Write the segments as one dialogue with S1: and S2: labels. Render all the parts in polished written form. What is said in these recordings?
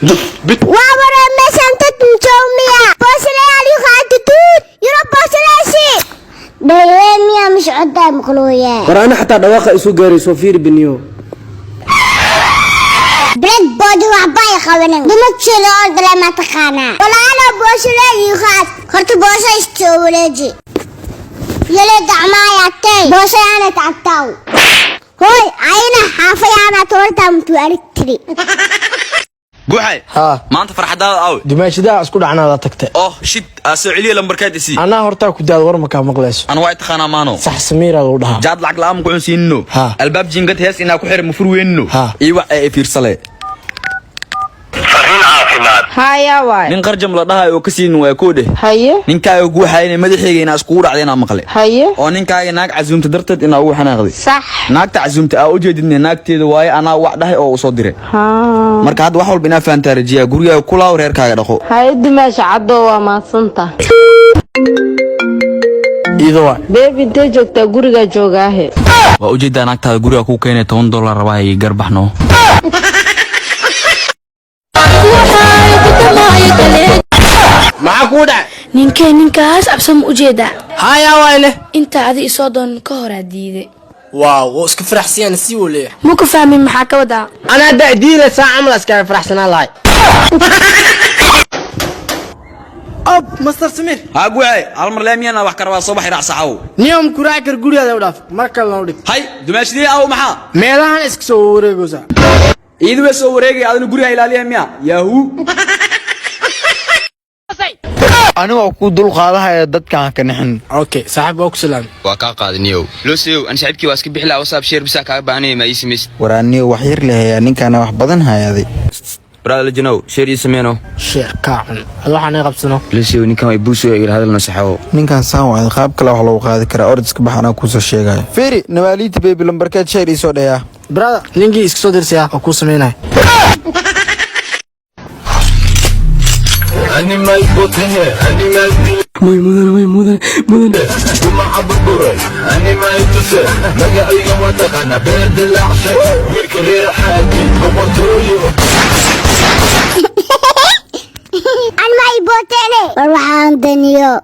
S1: وابر مثلا تتمشوميا بوصلي علي خاتتون يرى بوصلاشي دايميا مش قدام قلويا
S2: ورانا حتى دواقة اسو غاري سوفير بنيو
S1: بريد بودي وحباي خوانين دمت شلون دلا ما تقانا ولا انا بوصلي خات خرت بوصلي استولجي يلي دعمايا تي بوصلي انا تعتاو هوي عينا حافي انا تورتا متواركتري
S3: بوحي ما انت فرح دال او
S4: دماشي دا اسكو دعنا لا تكتي
S3: شيت اسعليه لمبركاد سي
S4: انا هورتا ku daad war ma ka maqlayso
S3: انا وايد خانا مانو
S4: صح سمير لو dhaha
S3: jaad lacag la am ku cunsiino albaab jingad hees ina ku xir mufur weeno iyo wax ay fiirsale
S5: haya waay
S3: nin qarjam la dhahay oo ka siin way ku dheh
S5: haye
S3: ninkaaga gu waxayna madaxiga ina isku dhacdayna maqle
S5: haye
S3: oo ninkaaga naag casuumta darteed ina uu xanaaqday
S5: sax
S3: naagta casuumta aa u jeedinay naagteeda waaye ana wax dhahay oo soo diray marka hadda wax walba ina faantaa rajiya guriga kula reerkaaga dhaqo
S5: haye dimaasha caddo waa maasanta
S4: iido
S5: baby intee joogtaa guriga joogaahe
S3: waa u jeedaa naagtaada guriga ku keenay $10 rabaa ay garbaxno
S4: maxaa ku dhacay
S6: ninkaas absan u jeeda
S4: haya wayle
S6: inta adi isoo doon ka hor diiday
S4: waaw iska faraxsiyan si uu leeyahay
S6: ma ku fahmin maxaa ka wadaa
S4: ana diiday saac amal iska faraxsanaa lahay ab master samir
S3: ha guuay hal mar leemiyana wax karaba soo baxay raasaxaw
S4: niyam kuraakar guriga u dhaaf marka la dhig
S3: hay dumaashidii aw maxaa
S4: meelahan iska soo wareegaysa
S3: iidu soo wareegay adina guriga ilaaliya miya yahu
S7: aniga ku dul qaadahay dadkan ka nixin
S4: okay saaxiib oo ku salaam
S8: waa ka qaadaniyo luusiyo an saaxiibkii waa iska bixilaa WhatsApp share bisa ka baahnay ma ismis
S7: waraaniyo wax yar leeyahay ninkana wax badan hayaaday
S3: brother jinow share ismeeno
S4: share kaacan waxaan ay qabsano
S3: luusiyo ninkan way buuso ay hadalna saxawo
S7: ninkan saan waa qaab kale wax loo qaadi kara ordska baxana ku soo sheegay fiiri nawaaliti baby lambarka share isoo dhaya
S4: brother ninkii iska soo dirsaya oo ku sameynay
S9: animal botehe animal
S2: ماي مدن
S9: وما عببوري animal تسه مقعيا وتقنا بيد العشق والكرير حالي ومطولي
S1: أنا ما يبوتني وروحان دنيو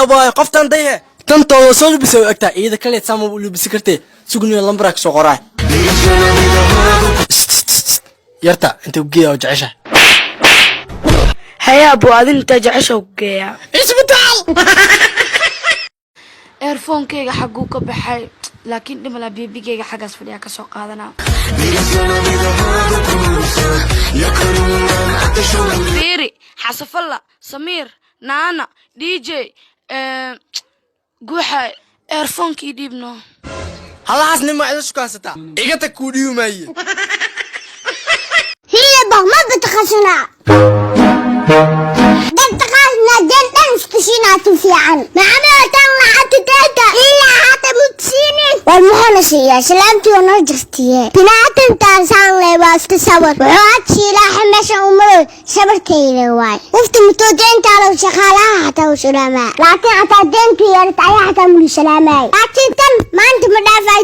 S4: أباي قفتان ديه تنتو سوج بسوي أكتا إذا كليت سامو بقولوا بسكرتي سجني لمبرك سقراي يرتا أنت وجيه وجعشة
S6: هيا ابو ادين انت جعشه وجيا
S4: إيش بتاع
S6: ايرفون كيغا حقو كبخاي لكن دملا بيبيغا حقاس فديا كسو قادنا فيري حسف الله سمير نانا دي جي قوحي ايرفون كي ديبنو
S4: هلا حسني ما إذا شو كاستا إيجاتك كوديو ماي
S1: هي ما بتخشنا دنتقاسنا دنتن استشينا تفيعن معنا تنلا حتى تاتا إلا حتى متسيني والمحنسي يا سلامتي ونرجستي بناتن تانسان ليبا استصور وعاد شيلا حمشا أمرو سبرتي لواي وفت متودين تالو شخالا حتى وسلامة لكن حتى دين تيارت أي حتى ملو سلامة لكن تن ما انت مدافع